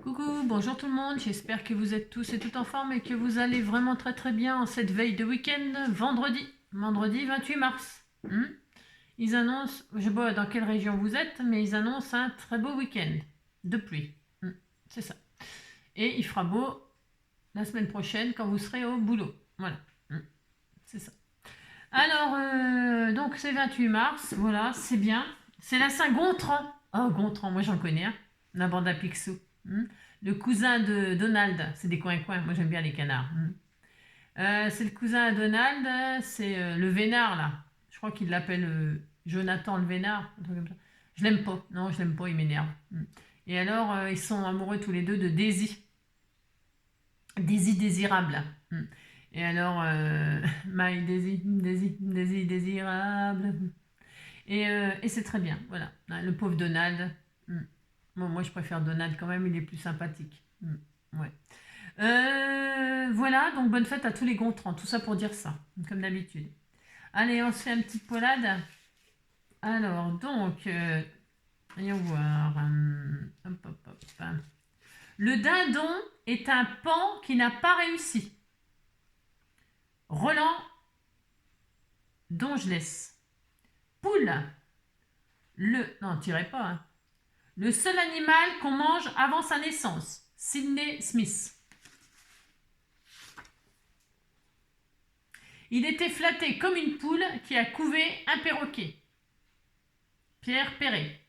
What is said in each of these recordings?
Coucou, bonjour tout le monde, j'espère que vous êtes tous et toutes en forme et que vous allez vraiment très bien en cette veille de week-end, vendredi 28 mars. Ils annoncent, je sais pas dans quelle région vous êtes, mais ils annoncent un très beau week-end de pluie. C'est ça. Et il fera beau la semaine prochaine quand vous serez au boulot. Voilà, c'est ça. Alors, donc c'est 28 mars, voilà, c'est bien. C'est la Saint-Gontran. Oh, Gontran, moi j'en connais un. La bande à Picsou. Le cousin de Donald, c'est des coins-coins, moi j'aime bien les canards. C'est le cousin de Donald, c'est le Vénard là. Je crois qu'il l'appelle Jonathan le Vénard, un truc comme ça. Je l'aime pas, non, je l'aime pas, il m'énerve. Et alors, ils sont amoureux tous les deux de Daisy. Daisy désirable. Et alors, My Daisy, Daisy désirable. Et c'est très bien, voilà. Le pauvre Donald. Bon, moi, je préfère Donald quand même, il est plus sympathique. Ouais. Voilà, donc bonne fête à tous les Gontrans. Tout ça pour dire ça, comme d'habitude. Allez, on se fait une petite poilade. Alors, donc, voyons voir. Hop, hop, hop. Le dindon est un pan qui n'a pas réussi. Roland Dongelès. Poule. Non, tirez pas. Hein. Le seul animal qu'on mange avant sa naissance. Sidney Smith. Il était flatté comme une poule qui a couvé un perroquet. Pierre Perret.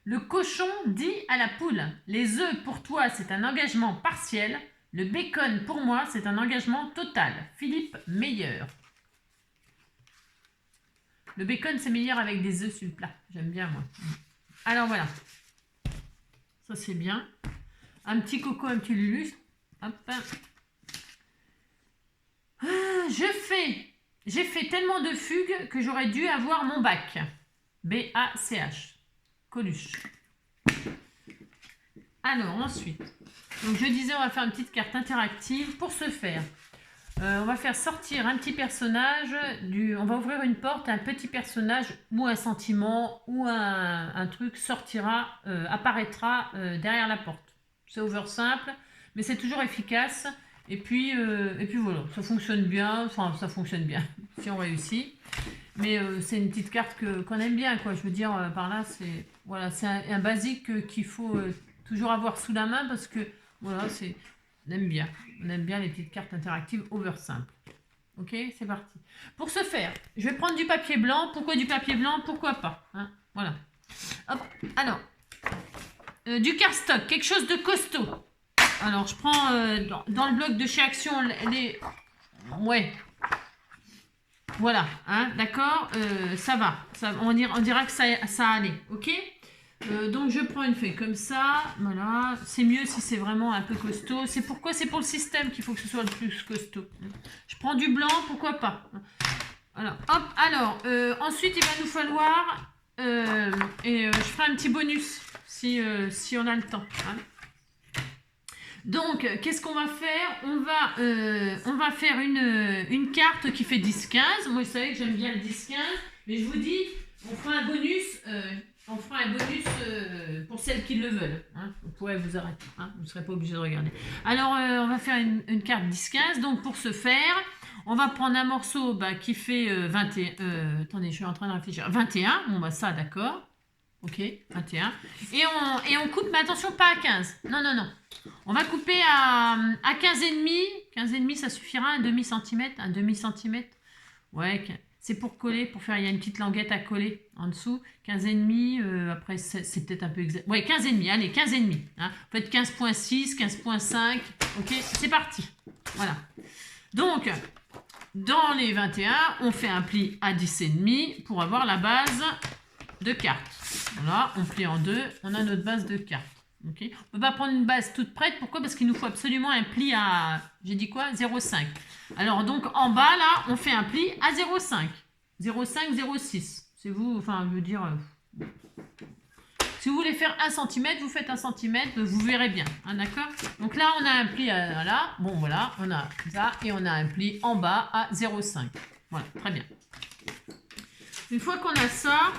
Le cochon dit à la poule, les œufs pour toi c'est un engagement partiel, le bacon pour moi c'est un engagement total. Philippe Meyer. Le bacon c'est meilleur avec des œufs sur le plat, j'aime bien moi. Alors voilà, ça c'est bien. Un petit coco, un petit lulu. Hop. J'ai fait tellement de fugues que j'aurais dû avoir mon bac. B-A-C-H. Coluche. Alors, ensuite. Donc, je disais, on va faire une petite carte interactive. Pour ce faire, on va faire sortir un petit personnage. On va ouvrir une porte. Un petit personnage ou un sentiment ou un truc sortira, apparaîtra derrière la porte. C'est over simple, mais c'est toujours efficace. Et puis voilà, ça fonctionne bien, enfin ça fonctionne bien si on réussit. Mais c'est une petite carte qu'on aime bien, quoi. Je veux dire, par là, c'est voilà, c'est un basique qu'il faut toujours avoir sous la main parce que voilà, on aime bien les petites cartes interactives over simple. Ok, c'est parti. Pour ce faire, je vais prendre du papier blanc. Pourquoi du papier blanc? Pourquoi pas, hein? Voilà. Hop, alors, du cardstock, quelque chose de costaud. Alors, je prends dans le bloc de chez Action les... Ouais. Voilà, hein, d'accord, ça va. On dira que ça allait, ok. Donc, je prends une feuille comme ça. Voilà, c'est mieux si c'est vraiment un peu costaud. C'est pourquoi c'est pour le système qu'il faut que ce soit le plus costaud. Je prends du blanc, pourquoi pas. Voilà, hop, alors, ensuite, il va nous falloir... je ferai un petit bonus si on a le temps, hein. Donc, qu'est-ce qu'on va faire? On va faire une carte qui fait 10-15. Moi, vous savez que j'aime bien le 10-15. Mais je vous dis, on fera un bonus, pour celles qui le veulent. Hein. Vous pourrez vous arrêter. Hein. Vous ne serez pas obligé de regarder. Alors, on va faire une carte 10-15. Donc, pour ce faire, on va prendre un morceau qui fait 21. Attendez, je suis en train de réfléchir. 21. Bon, ça, d'accord. Ok, 21. Et on coupe, mais attention, pas à 15. Non. On va couper à 15,5. 15,5, ça suffira, un demi-centimètre. Un demi-centimètre. Ouais, c'est pour coller, pour faire, il y a une petite languette à coller en dessous. 15,5, après, c'est peut-être un peu exact. Ouais, 15,5, allez, 15,5. Hein. Vous faites 15,6, 15,5. Ok, c'est parti. Voilà. Donc, dans les 21, on fait un pli à 10,5 pour avoir la base de carte. Voilà, on plie en deux, on a notre base de carte. Okay. On ne peut pas prendre une base toute prête. Pourquoi? Parce qu'il nous faut absolument un pli à... J'ai dit quoi? 0,5. Alors, donc, en bas, là, on fait un pli à 0,5. 0,5, 0,6. C'est vous, enfin, je veux dire... si vous voulez faire 1 cm, vous faites 1 cm, vous verrez bien. Hein, d'accord? Donc là, on a un pli à là. Bon, voilà, on a ça. Et on a un pli en bas à 0,5. Voilà, très bien. Une fois qu'on a ça,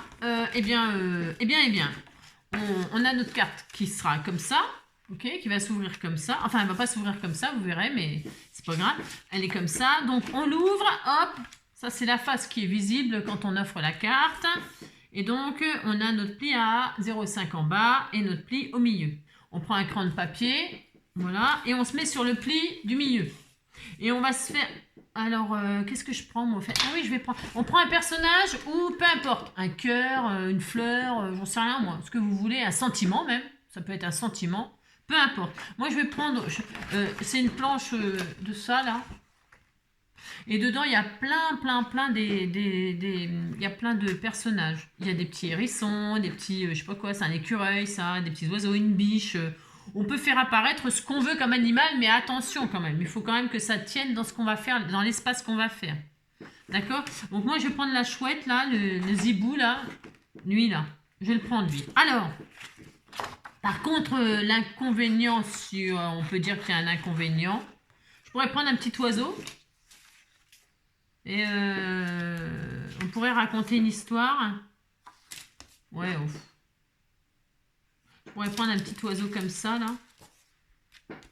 on a notre carte qui sera comme ça, ok, qui va s'ouvrir comme ça. Enfin, elle va pas s'ouvrir comme ça, vous verrez, mais c'est pas grave. Elle est comme ça. Donc, on l'ouvre, hop. Ça, c'est la face qui est visible quand on offre la carte. Et donc, on a notre pli à 0,5 en bas et notre pli au milieu. On prend un cran de papier, voilà, et on se met sur le pli du milieu. Et on va se faire... Alors, qu'est-ce que je prends, moi, en fait? Ah oui, je vais prendre... On prend un personnage ou peu importe. Un cœur, une fleur, j'en sais rien, moi. Ce que vous voulez, un sentiment même. Ça peut être un sentiment. Peu importe. Moi, je vais prendre... c'est une planche de ça, là. Et dedans, il y a il y a plein de personnages. Il y a des petits hérissons, des petits... je sais pas quoi, c'est un écureuil, ça. Des petits oiseaux, une biche... On peut faire apparaître ce qu'on veut comme animal, mais attention quand même. Il faut quand même que ça tienne dans ce qu'on va faire, dans l'espace qu'on va faire. D'accord? Donc moi, je vais prendre la chouette, là, le zibou, là. Lui, là. Je vais le prendre, lui. Alors, par contre, l'inconvénient, si on peut dire qu'il y a un inconvénient, je pourrais prendre un petit oiseau. Et on pourrait raconter une histoire. Ouais, ouf. On pourrait prendre un petit oiseau comme ça, là.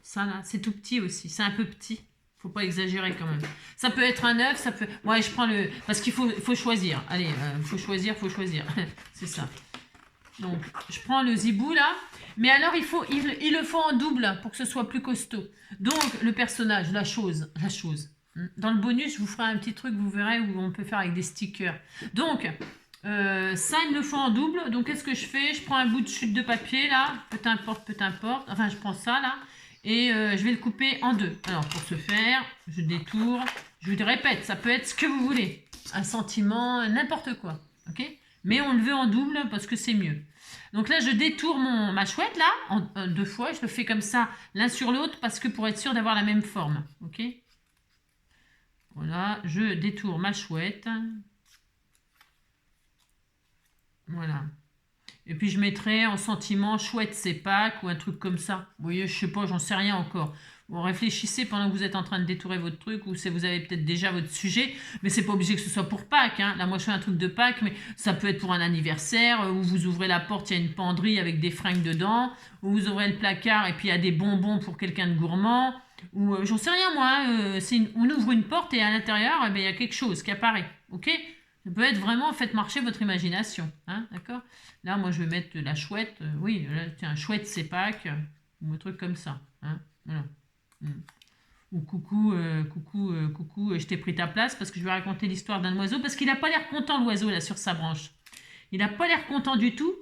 Ça, là, c'est tout petit aussi. C'est un peu petit. Faut pas exagérer quand même. Ça peut être un œuf, ça peut... Ouais, je prends le... Parce qu'il faut choisir. Allez, faut choisir. C'est ça. Donc, je prends le zibou, là. Mais alors, il le faut en double pour que ce soit plus costaud. Donc, le personnage, la chose. Dans le bonus, je vous ferai un petit truc, vous verrez, où on peut faire avec des stickers. Donc... ça, il me le faut en double. Donc, qu'est-ce que je fais? Je prends un bout de chute de papier, là. Peu importe. Enfin, je prends ça, là. Et je vais le couper en deux. Alors, pour ce faire, je détourne. Je vous répète, ça peut être ce que vous voulez. Un sentiment, n'importe quoi. Ok? Mais on le veut en double parce que c'est mieux. Donc là, je détourne ma chouette, là, en deux fois. Je le fais comme ça, l'un sur l'autre, parce que pour être sûr d'avoir la même forme. Ok? Voilà, je détourne ma chouette. Voilà. Et puis je mettrai en sentiment chouette CEPAC ou un truc comme ça. Vous voyez, je sais pas, j'en sais rien encore. Bon, réfléchissez pendant que vous êtes en train de détourer votre truc ou si vous avez peut-être déjà votre sujet. Mais c'est pas obligé que ce soit pour Pâques. Hein. Là, moi, je fais un truc de Pâques, mais ça peut être pour un anniversaire où vous ouvrez la porte, il y a une penderie avec des fringues dedans. Ou vous ouvrez le placard et puis il y a des bonbons pour quelqu'un de gourmand. Ou j'en sais rien, moi. On ouvre une porte et à l'intérieur, eh ben, il y a quelque chose qui apparaît. Ok ? Ça peut être vraiment, faites marcher votre imagination. Hein, d'accord? Là, moi, je vais mettre la chouette. Oui, là, tiens, chouette CEPAC. Ou un truc comme ça. Hein, voilà. Ou coucou, je t'ai pris ta place parce que je vais raconter l'histoire d'un oiseau. Parce qu'il n'a pas l'air content, l'oiseau, là, sur sa branche. Il n'a pas l'air content du tout.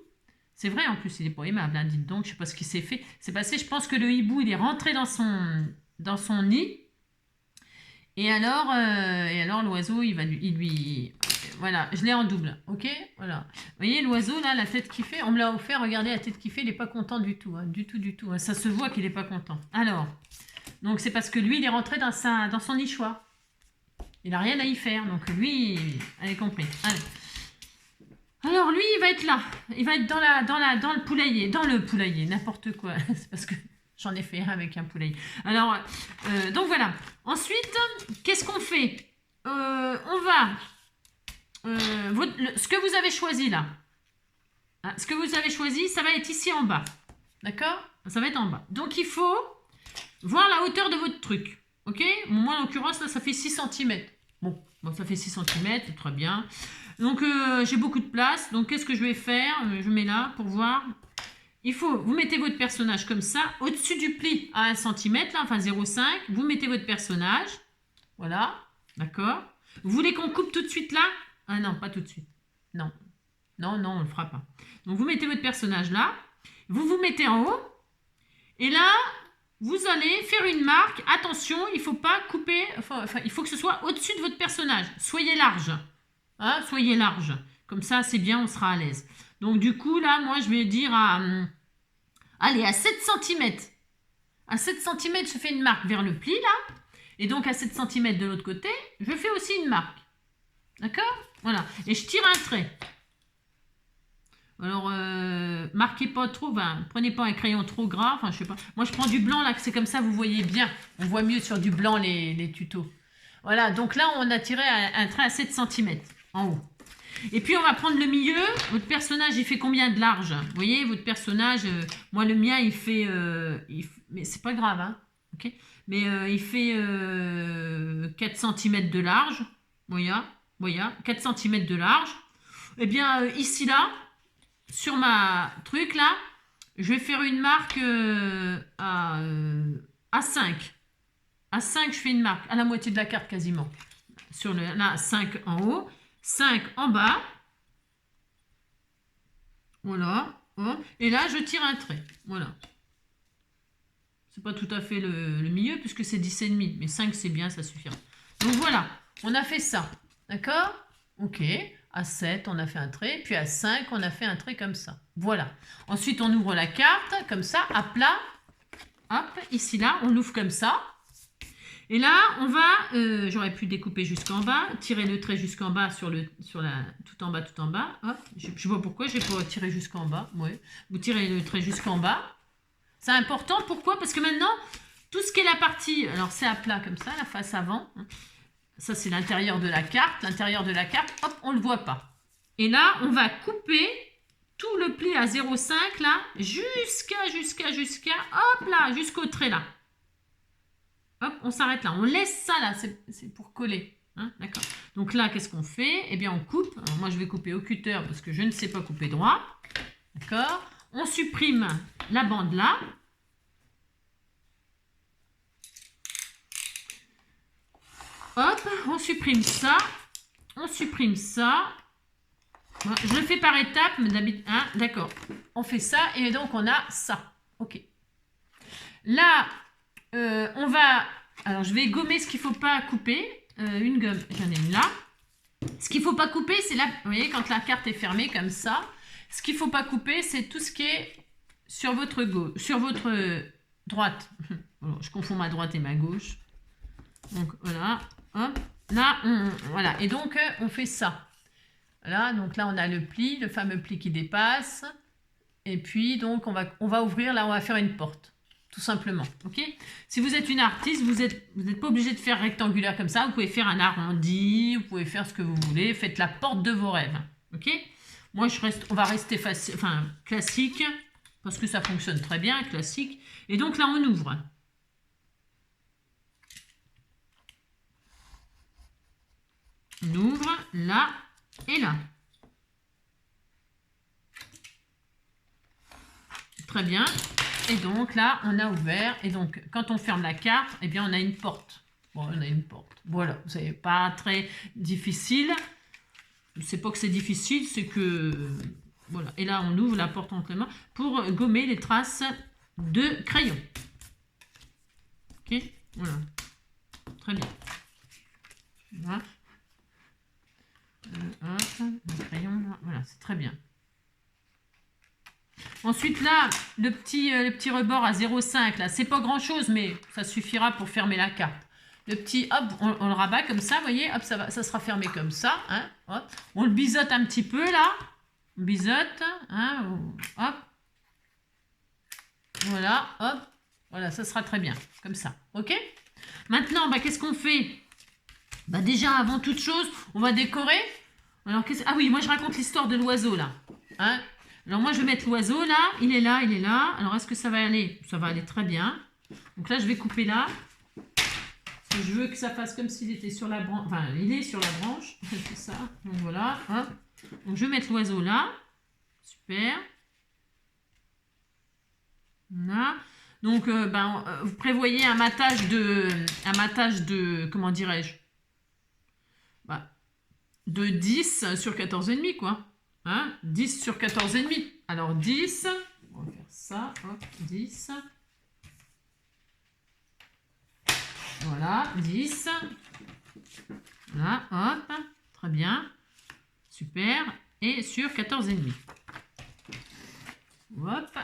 C'est vrai, en plus, il n'est pas aimable. Hein, dites donc, je ne sais pas ce qui s'est fait. C'est passé, je pense que le hibou, il est rentré dans son nid. Et alors l'oiseau, il lui... Voilà, je l'ai en double, ok? Voilà. Vous voyez l'oiseau, là, la tête qu'il fait, on me l'a offert, regardez la tête qu'il fait, il n'est pas content du tout, hein, du tout. Hein, ça se voit qu'il n'est pas content. Alors, donc c'est parce que lui, il est rentré dans son nichoir. Il n'a rien à y faire, donc lui, allez, compris. Allez. Alors lui, il va être là. Il va être dans le poulailler, n'importe quoi. C'est parce que... J'en ai fait un avec un poulailler. Alors, donc voilà. Ensuite, qu'est-ce qu'on fait? On va... ce que vous avez choisi là. Hein, ce que vous avez choisi, ça va être ici en bas. D'accord? Ça va être en bas. Donc, il faut voir la hauteur de votre truc. Ok? Moi, en l'occurrence, là, ça fait 6 cm. Bon, ça fait 6 cm, c'est très bien. Donc, j'ai beaucoup de place. Donc, qu'est-ce que je vais faire? Je mets là pour voir... vous mettez votre personnage comme ça, au-dessus du pli à 1 cm, là, enfin 0,5, vous mettez votre personnage, voilà, d'accord. Vous voulez qu'on coupe tout de suite là? Ah non, pas tout de suite, non, on ne le fera pas. Donc vous mettez votre personnage là, vous mettez en haut, et là, vous allez faire une marque, attention, il ne faut pas couper, enfin, il faut que ce soit au-dessus de votre personnage, soyez large, hein, soyez large, comme ça c'est bien, on sera à l'aise. Donc, du coup, là, moi, je vais dire allez, à 7 cm. À 7 cm, je fais une marque vers le pli, là. Et donc, à 7 cm de l'autre côté, je fais aussi une marque. D'accord? Voilà. Et je tire un trait. Alors, marquez pas trop, prenez pas un crayon trop gras. Enfin, je sais pas. Moi, je prends du blanc, là, que c'est comme ça, vous voyez bien. On voit mieux sur du blanc les tutos. Voilà. Donc là, on a tiré un trait à 7 cm en haut. Et puis, on va prendre le milieu. Votre personnage, il fait combien de large? Vous voyez, votre personnage, moi, le mien, il fait... mais c'est pas grave, hein. Ok, mais il fait 4 cm de large. Voilà, 4 cm de large. Eh bien, ici, là, sur ma truc, là, je vais faire une marque à 5. À 5, je fais une marque, à la moitié de la carte quasiment. Sur le, là, 5 en haut, 5 en bas. Voilà. Et là, je tire un trait. Voilà. C'est pas tout à fait le milieu, puisque c'est 10,5. Mais 5, c'est bien, ça suffira. Donc voilà, on a fait ça. D'accord? Ok. À 7, on a fait un trait. Puis à 5, on a fait un trait comme ça. Voilà. Ensuite, on ouvre la carte, comme ça, à plat. Hop, ici, là, on l'ouvre comme ça. Et là, on va, j'aurais pu découper jusqu'en bas, tirer le trait jusqu'en bas tout en bas. Hop, je vois pourquoi j'ai pas tiré jusqu'en bas. Ouais. Vous tirez le trait jusqu'en bas. C'est important, pourquoi? Parce que maintenant, tout ce qui est la partie, alors c'est à plat comme ça, la face avant. Ça, c'est l'intérieur de la carte. L'intérieur de la carte, hop, on ne le voit pas. Et là, on va couper tout le pli à 0,5 là, jusqu'à, hop là, jusqu'au trait là. Hop, on s'arrête là. On laisse ça là, c'est pour coller. Hein, d'accord. Donc là, qu'est-ce qu'on fait? Eh bien, on coupe. Alors, moi, je vais couper au cutter parce que je ne sais pas couper droit. D'accord. On supprime la bande là. Hop, on supprime ça. On supprime ça. Je le fais par étapes, mais d'habitude. Hein, d'accord. On fait ça et donc on a ça. Ok. Là, on va... Alors, je vais gommer ce qu'il ne faut pas couper. Une gomme, j'en ai une là. Ce qu'il ne faut pas couper, c'est là... Vous voyez, quand la carte est fermée comme ça, ce qu'il ne faut pas couper, c'est tout ce qui est sur votre gauche, sur votre droite. Alors, je confonds ma droite et ma gauche. Donc, voilà. Hop. Là, voilà. Et donc, on fait ça. Voilà. Donc là, on a le pli, le fameux pli qui dépasse. Et puis, donc, on va ouvrir. Là, on va faire une porte. Tout simplement, ok? Si vous êtes une artiste, vous n'êtes pas obligé de faire rectangulaire comme ça. Vous pouvez faire un arrondi, vous pouvez faire ce que vous voulez. Faites la porte de vos rêves, ok? Moi, on va rester facile, enfin, classique, parce que ça fonctionne très bien, classique. Et donc là, on ouvre. On ouvre là et là. Très bien. Et donc là, on a ouvert. Et donc, quand on ferme la carte, eh bien, on a une porte. Bon, on a une porte. Voilà, vous savez, pas très difficile. C'est pas que c'est difficile, c'est que... Voilà. Et là, on ouvre la porte entre les mains pour gommer les traces de crayon. Ok? Voilà. Très bien. Voilà. Le crayon, là. Voilà, c'est très bien. Ensuite, là, le petit rebord à 0,5, là, c'est pas grand-chose, mais ça suffira pour fermer la carte. Le petit, hop, on le rabat comme ça, vous voyez, hop, ça sera fermé comme ça. Hein, hop. On le biseaute un petit peu, là. On biseaute, hein, hop. Voilà, hop. Voilà, ça sera très bien, comme ça, ok? Maintenant, bah, qu'est-ce qu'on fait? Bah, déjà, avant toute chose, on va décorer. Alors, ah oui, moi, je raconte l'histoire de l'oiseau, là. Hein? Alors moi, je vais mettre l'oiseau là. Il est là, il est là. Alors, est-ce que ça va aller? Ça va aller très bien. Donc là, je vais couper là. Parce que je veux que ça fasse comme s'il était sur la branche. Enfin, il est sur la branche. C'est ça. Donc voilà. Hein. Donc je vais mettre l'oiseau là. Super. Là. Donc, vous prévoyez un matage de comment dirais-je? Bah, de 10 sur 14,5 quoi. Hein, 10 sur 14,5. Alors 10, on va faire ça, hop, 10. Voilà, 10. Voilà, hop, très bien. Super. Et sur 14,5. Hop.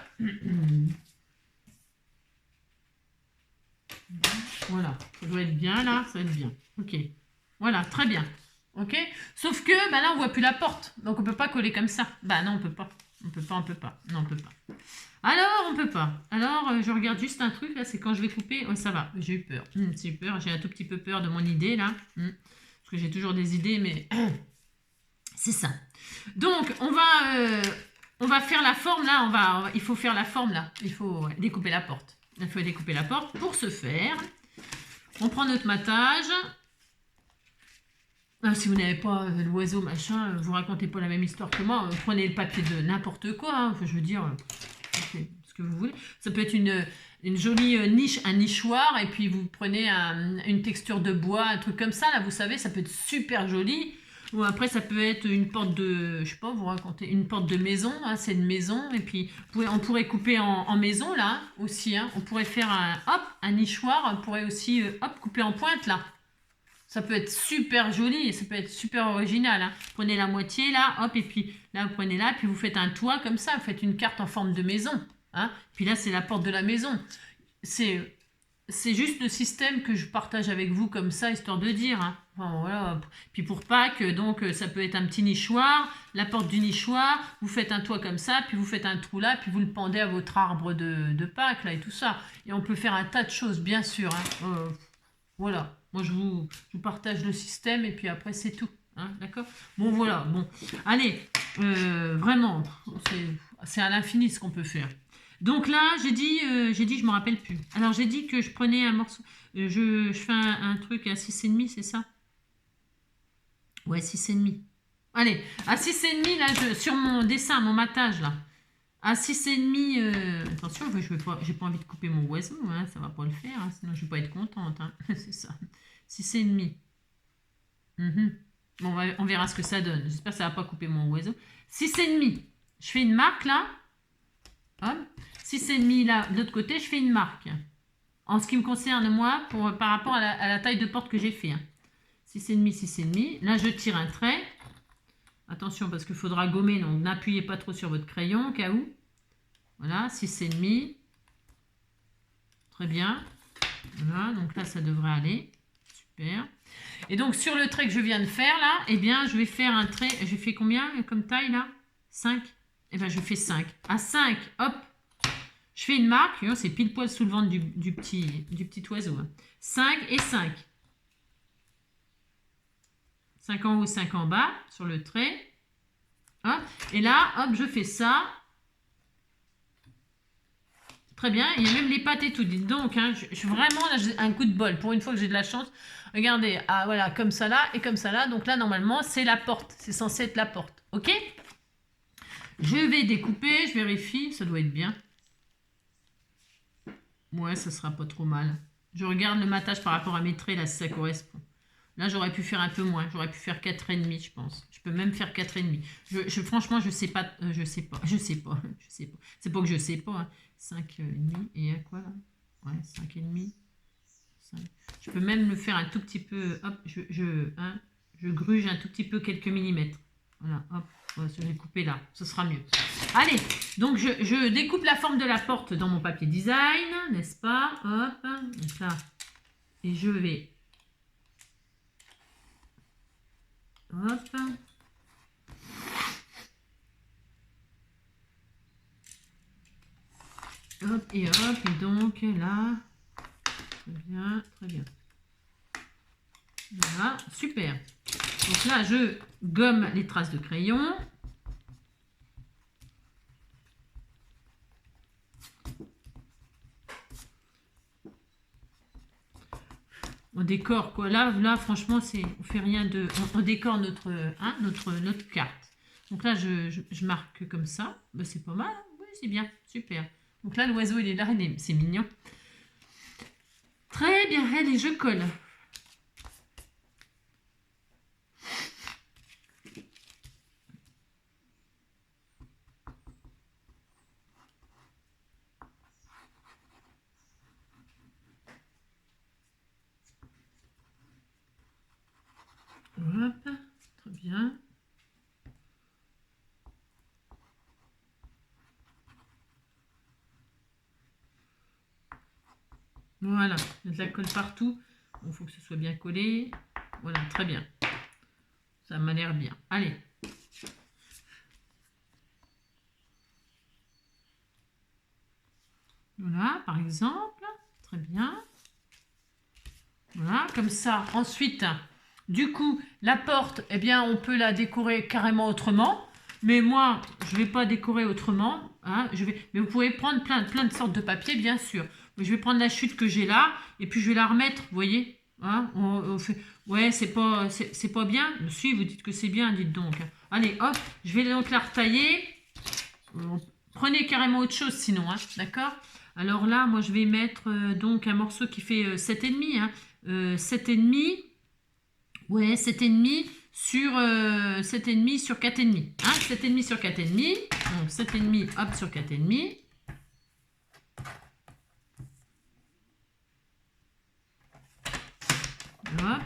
Voilà, ça doit être bien là, ça va être bien. Ok, voilà, très bien. Ok, sauf que là on voit plus la porte, donc on peut pas coller comme ça. Bah non, on peut pas. On peut pas. Non, on peut pas. Alors on peut pas. Alors je regarde juste un truc là, c'est quand je vais couper. Oh, ça va, j'ai eu peur. J'ai eu peur, j'ai un tout petit peu peur de mon idée là. Parce que j'ai toujours des idées, mais C'est ça. Donc, on va faire la forme là. Il faut faire la forme là. Il faut découper la porte. Il faut découper la porte. Pour ce faire, on prend notre matage. Si vous n'avez pas l'oiseau, machin, vous racontez pas la même histoire que moi. Prenez le papier de n'importe quoi. Hein. Je veux dire, c'est ce que vous voulez. Ça peut être une jolie niche, un nichoir. Et puis, vous prenez une texture de bois, un truc comme ça. Là, vous savez, ça peut être super joli. Ou après, ça peut être une porte de, je sais pas, vous racontez, une porte de maison, hein, c'est une maison, et puis on pourrait couper en maison, là, aussi, hein. On pourrait faire un nichoir, on pourrait aussi, couper en pointe, là. Ça peut être super joli, et ça peut être super original, hein. Prenez la moitié, là, hop, et puis là, vous prenez là, puis vous faites un toit comme ça, vous faites une carte en forme de maison, hein. Puis là, c'est la porte de la maison. C'est juste le système que je partage avec vous comme ça, histoire de dire. Hein. Enfin, voilà. Puis pour Pâques, donc ça peut être un petit nichoir, la porte du nichoir, vous faites un toit comme ça, puis vous faites un trou là, puis vous le pendez à votre arbre de Pâques, là, et tout ça. Et on peut faire un tas de choses, bien sûr. Hein. Voilà. Moi, je vous partage le système, et puis après, c'est tout. Hein, d'accord? Bon, voilà. Bon. Allez, vraiment, c'est à l'infini ce qu'on peut faire. Donc là, j'ai dit, je me rappelle plus. Alors, j'ai dit que je prenais un morceau, je fais un truc à 6,5, c'est ça? Ouais, 6,5. Allez, à 6,5, là, sur mon dessin, mon matage, là. À 6,5, attention, j'ai pas envie de couper mon oiseau, hein, ça va pas le faire, hein, sinon je vais pas être contente. Hein, c'est ça. 6,5. Bon, on verra ce que ça donne. J'espère que ça va pas couper mon oiseau. 6,5. Je fais une marque, là. Hop. 6,5 là, de l'autre côté, je fais une marque. En ce qui me concerne, moi, par rapport à la taille de porte que j'ai fait. Hein. 6,5, 6,5. Là, je tire un trait. Attention, parce qu'il faudra gommer, donc n'appuyez pas trop sur votre crayon, au cas où. Voilà, 6,5. Très bien. Voilà, donc là, ça devrait aller. Super. Et donc, sur le trait que je viens de faire, là, eh bien, je vais faire un trait. J'ai fait combien comme taille, là? 5. Eh bien, je fais 5. À 5, hop, je fais une marque, c'est pile poil sous le ventre du petit oiseau. Hein. 5 et 5. 5 en haut, 5 en bas, sur le trait. Hop. Et là, hop, je fais ça. Très bien, il y a même les pattes et tout. Dites donc, hein, je suis vraiment, là, j'ai un coup de bol. Pour une fois que j'ai de la chance. Regardez, ah, voilà, comme ça là et comme ça là. Donc là, normalement, c'est la porte. C'est censé être la porte. OK? Je vais découper, je vérifie, ça doit être bien. Ouais, ça sera pas trop mal. Je regarde le matage par rapport à mes traits, là, si ça correspond. Là, j'aurais pu faire un peu moins. J'aurais pu faire 4,5, je pense. Je peux même faire 4,5. Franchement, je sais pas. Je sais pas. C'est pas que je sais pas. Hein. 5,5. Et à quoi, là? Ouais, 5,5. 5. Je peux même le faire un tout petit peu. Hop, je gruge un tout petit peu quelques millimètres. Voilà, hop. Je vais couper là, ce sera mieux. Allez, donc je découpe la forme de la porte dans mon papier design, n'est-ce pas? Hop, donc là, et je vais... Hop. Hop, et donc là, très bien, très bien. Voilà, super. Donc là, je gomme les traces de crayon. On décore quoi. Là franchement, on fait rien de. On décore notre carte. Donc là, je marque comme ça. Ben, c'est pas mal. Hein, oui, c'est bien. Super. Donc là, l'oiseau, il est là. C'est mignon. Très bien. Allez, je colle. Hop, très bien. Voilà, il y a de la colle partout. Il faut que ce soit bien collé. Voilà, très bien. Ça m'a l'air bien. Allez. Voilà, par exemple. Très bien. Voilà, comme ça. Ensuite, Du coup, la porte, eh bien, on peut la décorer carrément autrement. Mais moi, je ne vais pas décorer autrement. Hein, mais vous pouvez prendre plein de sortes de papier, bien sûr. Mais je vais prendre la chute que j'ai là, et puis je vais la remettre, vous voyez. Hein, on fait... Ouais, c'est pas bien. Si, vous dites que c'est bien, dites donc. Allez, hop, je vais donc la retailler. Prenez carrément autre chose sinon, hein, d'accord? Alors là, moi, je vais mettre donc un morceau qui fait 7,5. Hein, 7,5. Ouais, 7,5 sur 7,5 sur 4,5. Hein, 7,5 sur 4,5. Donc 7,5 hop sur 4,5. Hop.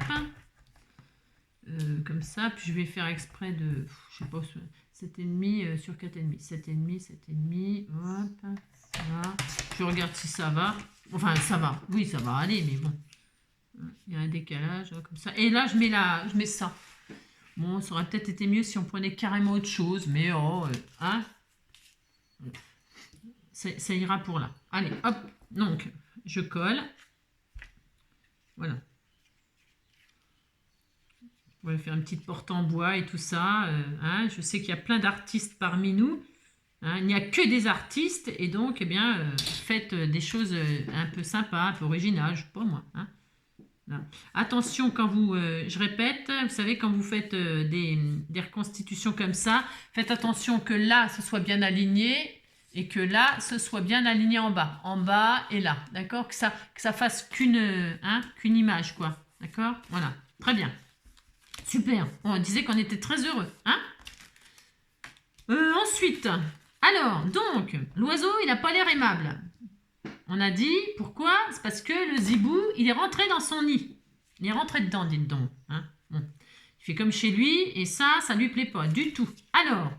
Comme ça, puis je vais faire exprès de, je sais pas, 7,5 sur 4,5. 7,5, 7,5. Hop. Voilà. Je regarde si ça va. Enfin, ça va. Oui, ça va aller, mais bon. Il y a un décalage, comme ça. Et là, je mets ça. Bon, ça aurait peut-être été mieux si on prenait carrément autre chose, mais oh, hein, ça ira pour là. Allez, hop, donc, je colle. Voilà. On va faire une petite porte en bois et tout ça. Hein, je sais qu'il y a plein d'artistes parmi nous. Hein, il n'y a que des artistes, et donc, eh bien, faites des choses un peu sympas, un peu originales, je sais pas moi, hein. Attention quand vous, je répète, vous savez, quand vous faites des reconstitutions comme ça, faites attention que là, ce soit bien aligné et que là, ce soit bien aligné en bas et là, d'accord, que ça fasse qu'une image, quoi, d'accord, voilà, très bien, super, on disait qu'on était très heureux, hein. Ensuite, alors, donc, l'oiseau, il n'a pas l'air aimable. On a dit, pourquoi? C'est parce que le zibou, il est rentré dans son nid. Il est rentré dedans, dites donc. Hein, bon. Il fait comme chez lui, et ça lui plaît pas du tout. Alors,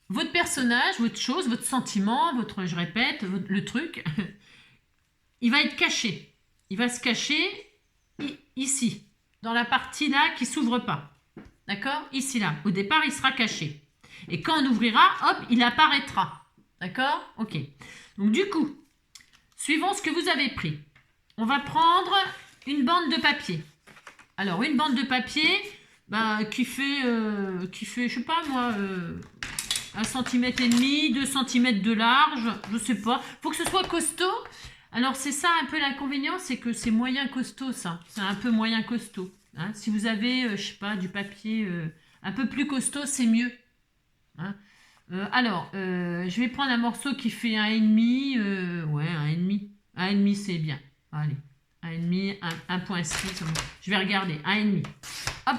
votre personnage, votre chose, votre sentiment, je répète, le truc, il va être caché. Il va se cacher ici, dans la partie là qui s'ouvre pas. D'accord? Ici, là. Au départ, il sera caché. Et quand on ouvrira, hop, il apparaîtra. D'accord? Ok. Donc du coup, suivant ce que vous avez pris, on va prendre une bande de papier. Alors, une bande de papier qui fait, je sais pas moi, 1,5 cm, 2 cm de large, je sais pas. Il faut que ce soit costaud. Alors, c'est ça un peu l'inconvénient, c'est que c'est moyen costaud, ça. C'est un peu moyen costaud. Hein. Si vous avez, je sais pas, du papier un peu plus costaud, c'est mieux. Hein. Alors, je vais prendre un morceau qui fait 1,5. Ouais, 1,5. 1,5, c'est bien. Allez, 1,5, 1,6. Je vais regarder. 1,5. Hop.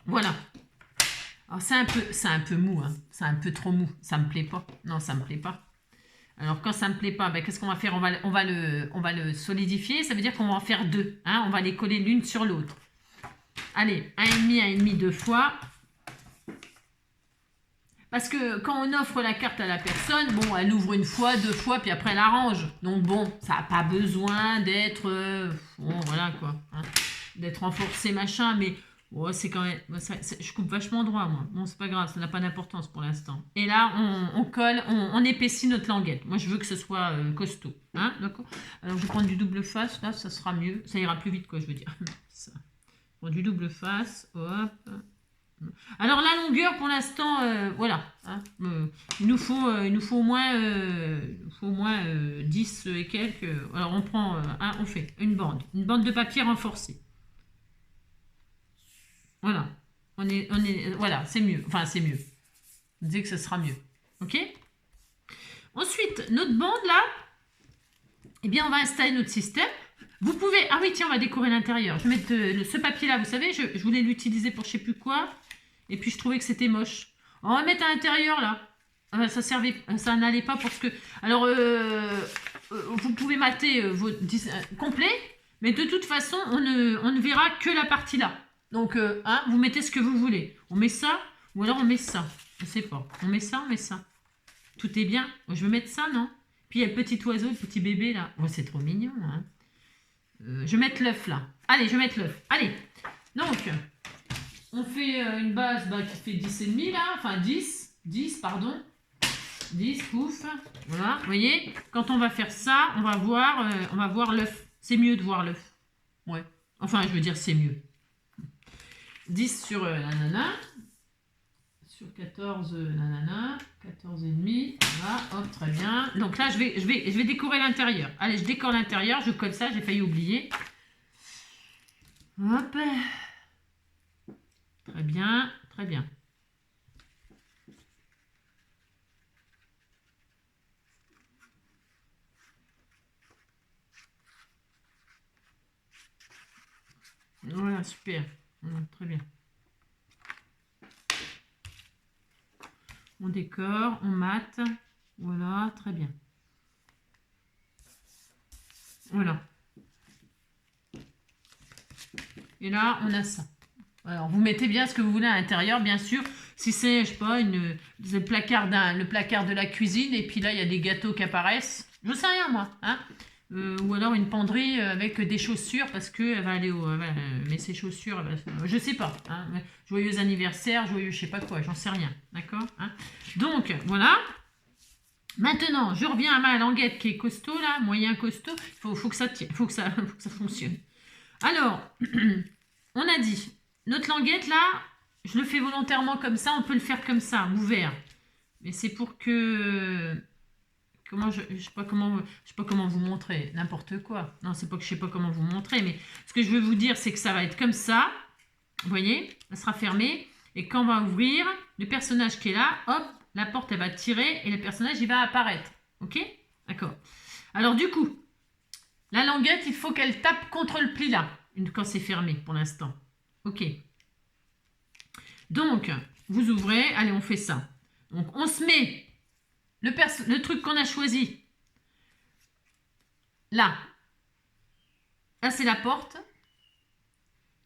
Voilà. Alors, c'est un peu mou. Hein. C'est un peu trop mou. Ça me plaît pas. Non, ça me plaît pas. Alors, quand ça me plaît pas, qu'est-ce qu'on va faire? On va le solidifier. Ça veut dire qu'on va en faire deux. Hein. On va les coller l'une sur l'autre. Allez, 1,5, 1,5 deux fois. Parce que quand on offre la carte à la personne, bon, elle ouvre une fois, deux fois, puis après elle arrange. Donc bon, ça n'a pas besoin d'être, bon, voilà quoi, hein, d'être renforcé machin, mais oh, c'est quand même, je coupe vachement droit moi. Bon, c'est pas grave, ça n'a pas d'importance pour l'instant. Et là, on colle, on épaissit notre languette. Moi, je veux que ce soit costaud, hein, d'accord. Alors, je vais prendre du double face, là, ça sera mieux, ça ira plus vite quoi, je veux dire. Ça. Bon, du double face, hop. Alors la longueur pour l'instant, voilà, hein, il nous faut au moins, 10 et quelques. Alors on prend, on fait une bande de papier renforcée. Voilà, voilà, c'est mieux, enfin c'est mieux. On disait que ce sera mieux, ok. Ensuite, notre bande là, eh bien on va installer notre système. Vous pouvez, ah oui tiens, on va décorer l'intérieur. Je vais mettre ce papier là, vous savez, je voulais l'utiliser pour je sais plus quoi. Et puis je trouvais que c'était moche. On va mettre à l'intérieur là. Ça n'allait pas pour ce que. Alors vous pouvez mater vos complet, mais de toute façon on ne verra que la partie là. Donc hein, vous mettez ce que vous voulez. On met ça ou alors on met ça. Je sais pas. On met ça, on met ça. Tout est bien. Je vais mettre ça, non? Puis il y a le petit oiseau, le petit bébé là. Oh, c'est trop mignon. Hein. Je vais mettre l'œuf là. Allez, je vais mettre l'œuf. Allez. Donc. On fait une base qui fait 10,5 là, enfin 10, pardon. 10, pouf. Voilà, vous voyez, quand on va faire ça, on va voir l'œuf. C'est mieux de voir l'œuf. Ouais. Enfin, je veux dire, c'est mieux. 10 sur l'ananas. Sur 14, nanana. 14 et demi. Voilà, hop, très bien. Donc là, je vais décorer l'intérieur. Allez, je décore l'intérieur. Je colle ça, j'ai failli oublier. Hop. Très bien, très bien. Voilà, super. Voilà, très bien. On décore, on mate. Voilà, très bien. Voilà. Et là, on a ça. Alors, vous mettez bien ce que vous voulez à l'intérieur, bien sûr. Si c'est, je sais pas, le placard de la cuisine, et puis là, il y a des gâteaux qui apparaissent. Je sais rien, moi. Hein, ou alors une penderie avec des chaussures, parce qu'elle va aller mais ses chaussures, je sais pas. Hein, joyeux anniversaire, joyeux je sais pas quoi, j'en sais rien. D'accord, hein. Donc, voilà. Maintenant, je reviens à ma languette qui est costaud, là, moyen costaud. Faut que ça tienne, faut que ça fonctionne. Alors, on a dit, notre languette, là, je le fais volontairement comme ça, on peut le faire comme ça, ouvert. Mais c'est pour que... je sais pas comment vous montrer, n'importe quoi. Non, c'est pas que je sais pas comment vous montrer, mais ce que je veux vous dire, c'est que ça va être comme ça. Vous voyez, elle sera fermée. Et quand on va ouvrir, le personnage qui est là, hop, la porte, elle va tirer et le personnage, il va apparaître. Ok? D'accord. Alors, du coup, la languette, il faut qu'elle tape contre le pli là, quand c'est fermé pour l'instant. Ok. Donc, vous ouvrez, allez, on fait ça. Donc, on se met le truc qu'on a choisi. Là. Là, c'est la porte.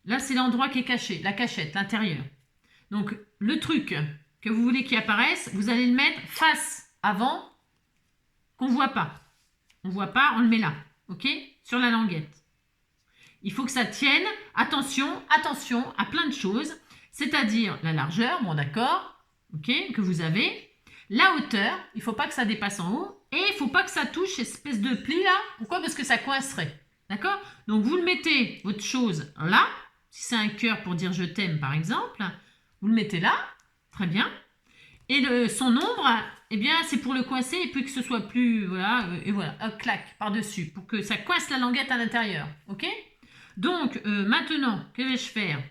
Là, c'est l'endroit qui est caché, la cachette, l'intérieur. Donc, le truc que vous voulez qu'il apparaisse, vous allez le mettre face avant qu'on ne voit pas. On ne voit pas, on le met là. Ok? Sur la languette. Il faut que ça tienne, attention à plein de choses, c'est-à-dire la largeur, bon d'accord, ok, que vous avez, la hauteur, il ne faut pas que ça dépasse en haut, et il ne faut pas que ça touche cette espèce de pli là. Pourquoi? Parce que ça coincerait. D'accord? Donc vous le mettez, votre chose, là, si c'est un cœur pour dire je t'aime par exemple, vous le mettez là, très bien, et son ombre, eh bien c'est pour le coincer et puis que ce soit plus, voilà, et voilà, hop, clac, par-dessus, pour que ça coince la languette à l'intérieur, ok? Donc, maintenant, que vais-je faire?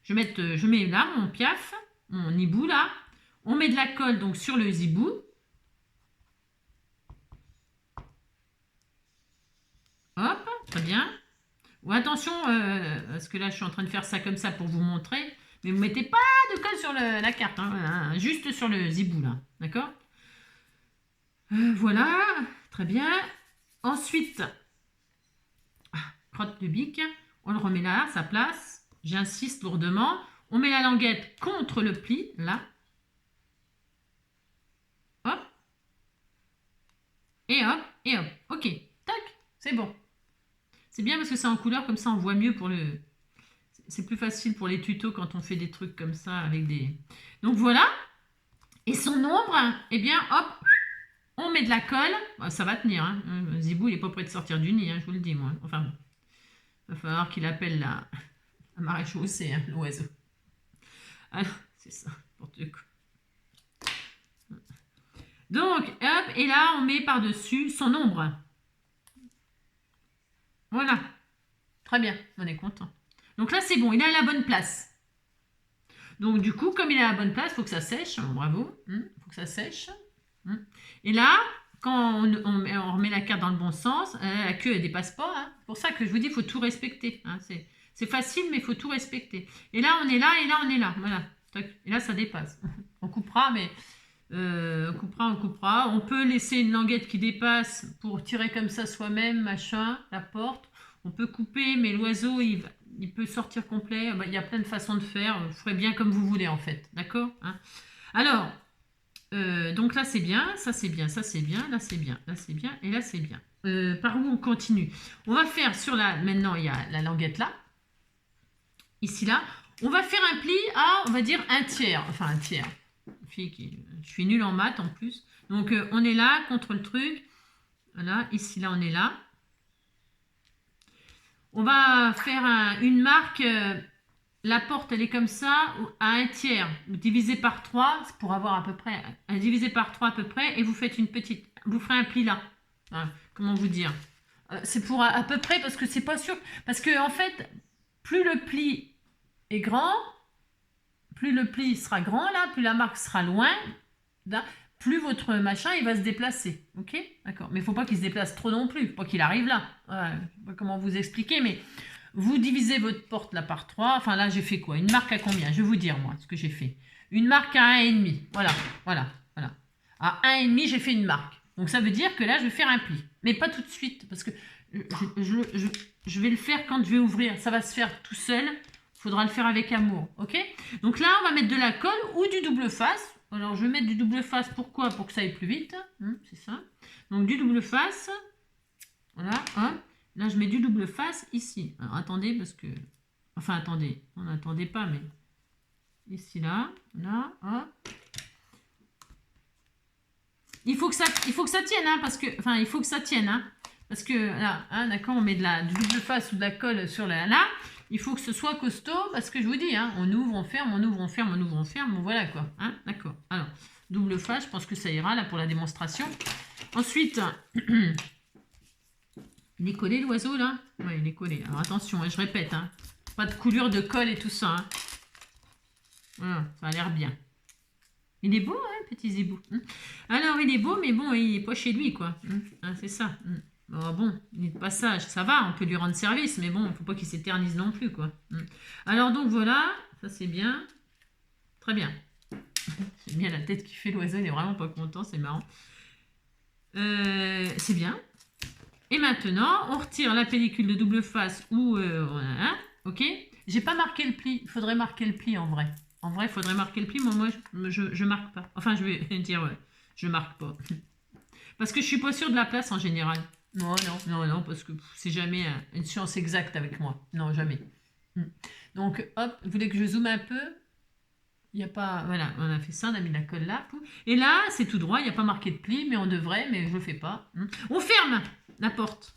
Je mets là mon piaf, mon hibou là. On met de la colle donc sur le zibou. Hop, très bien. Ou attention, parce que là, je suis en train de faire ça comme ça pour vous montrer. Mais vous ne mettez pas de colle sur la carte, hein, juste sur le zibou là. D'accord? Voilà, très bien. Ensuite... crotte de bique, on le remet là à sa place, j'insiste lourdement, on met la languette contre le pli, là, hop, et hop, ok, tac, c'est bon. C'est bien parce que c'est en couleur, comme ça on voit mieux pour le... C'est plus facile pour les tutos quand on fait des trucs comme ça avec des... Donc voilà, et son ombre, eh bien hop, on met de la colle, bon, ça va tenir, hein. Zibou il n'est pas prêt de sortir du nid, hein, je vous le dis moi, enfin bon. Il va falloir qu'il appelle la maréchaussée, hein, l'oiseau. Alors, c'est ça, n'importe quoi. Donc, hop, et là, on met par-dessus son ombre. Voilà. Très bien, on est content. Donc là, c'est bon, il est à la bonne place. Donc, du coup, comme il est à la bonne place, il faut que ça sèche. Bravo. Il faut que ça sèche. Et là... quand on remet la carte dans le bon sens, la queue, elle ne dépasse pas. Hein. C'est pour ça que je vous dis, il faut tout respecter. Hein. C'est facile, mais il faut tout respecter. Et là, on est là, et là, on est là. Voilà. Et là, ça dépasse. On coupera, mais... on coupera. On peut laisser une languette qui dépasse pour tirer comme ça soi-même, machin, la porte. On peut couper, mais l'oiseau, il peut sortir complet. Il y a plein de façons de faire. Vous ferez bien comme vous voulez, en fait. D'accord, hein. Alors... donc là c'est bien, ça c'est bien, ça c'est bien, là c'est bien, là c'est bien et là c'est bien. Par où on continue? On va faire sur la... Maintenant il y a la languette là. Ici là. On va faire un pli à, on va dire, un tiers. Enfin un tiers. fille qui... Je suis nulle en maths en plus. Donc, on est là contre le truc. Voilà, ici, là, on est là. On va faire une marque. La porte, elle est comme ça, à un tiers, divisé par 3, pour avoir à peu près, divisé par 3 à peu près, et vous faites une petite, vous ferez un pli là. Voilà, comment vous dire? C'est pour à peu près, parce que c'est pas sûr, parce que en fait, plus le pli est grand, plus le pli sera grand là, plus la marque sera loin, là, plus votre machin, il va se déplacer, ok? D'accord, mais il ne faut pas qu'il se déplace trop non plus, faut pas qu'il arrive là. Voilà, je sais pas comment vous expliquer, mais... Vous divisez votre porte là par 3. Enfin là, j'ai fait quoi? Une marque à combien? Je vais vous dire moi ce que j'ai fait. Une marque à 1,5. Voilà, voilà, voilà. À 1,5, j'ai fait une marque. Donc ça veut dire que là, je vais faire un pli. Mais pas tout de suite, parce que je vais le faire quand je vais ouvrir. Ça va se faire tout seul. Il faudra le faire avec amour, ok? Donc là, on va mettre de la colle ou du double face. Alors, je vais mettre du double face. Pourquoi? Pour que ça aille plus vite. C'est ça. Donc du double face. Voilà, hop. Là, je mets du double face ici. Alors, attendez, parce que... Enfin, attendez. On n'attendait pas, mais... Ici, là. Là, hop. Il faut que ça tienne, hein, parce que... Enfin, il faut que ça tienne, hein. Parce que, là, hein, d'accord, on met du double face ou de la colle sur la... Là, il faut que ce soit costaud, parce que je vous dis, hein, on ouvre, on ferme, on ouvre, on ferme, on ouvre, on ferme. Bon, voilà, quoi. Hein, d'accord. Alors, double face, je pense que ça ira, là, pour la démonstration. Ensuite... Il est collé l'oiseau là? Oui, il est collé. Alors attention, hein, je répète, hein, pas de coulure de colle et tout ça. Hein. Voilà, ça a l'air bien. Il est beau, hein, petit zébou. Alors il est beau, mais bon, il n'est pas chez lui, quoi. Hein, c'est ça. Bon, il est de passage, ça va, on peut lui rendre service, mais bon, il ne faut pas qu'il s'éternise non plus, quoi. Alors donc voilà, ça c'est bien. Très bien. J'aime bien la tête qui fait l'oiseau, il est vraiment pas content, c'est marrant. C'est bien. Et maintenant, on retire la pellicule de double face ou... voilà, ok. J'ai pas marqué le pli. Il faudrait marquer le pli en vrai. En vrai, il faudrait marquer le pli. Moi, je marque pas. Enfin, je vais dire, ouais, je marque pas. Parce que je suis pas sûre de la place en général. Non, parce que c'est jamais une science exacte avec moi. Non, jamais. Donc, hop, vous voulez que je zoome un peu? Il n'y a pas... Voilà, on a fait ça, on a mis la colle là. Et là, c'est tout droit, il n'y a pas marqué de pli, mais on devrait, mais je le fais pas. On ferme la porte.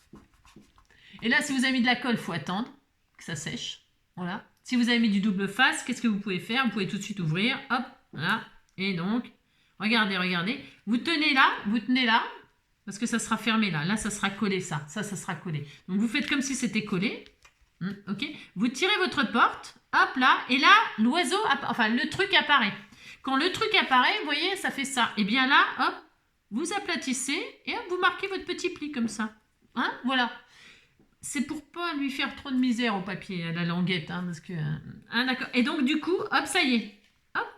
Et là, si vous avez mis de la colle, il faut attendre que ça sèche. Voilà. Si vous avez mis du double face, qu'est-ce que vous pouvez faire? Vous pouvez tout de suite ouvrir. Hop, voilà. Et donc, regardez, regardez. Vous tenez là, parce que ça sera fermé là. Là, ça sera collé, ça. Ça sera collé. Donc, vous faites comme si c'était collé. Ok. Vous tirez votre porte. Hop, là. Et là, l'oiseau, enfin, le truc apparaît. Quand le truc apparaît, vous voyez, ça fait ça. Et bien là, hop, vous aplatissez et hop, vous marquez votre petit pli comme ça. Hein, voilà. C'est pour pas lui faire trop de misère au papier, à la languette, hein, parce que... Hein, d'accord. Et donc, du coup, hop, ça y est. Hop.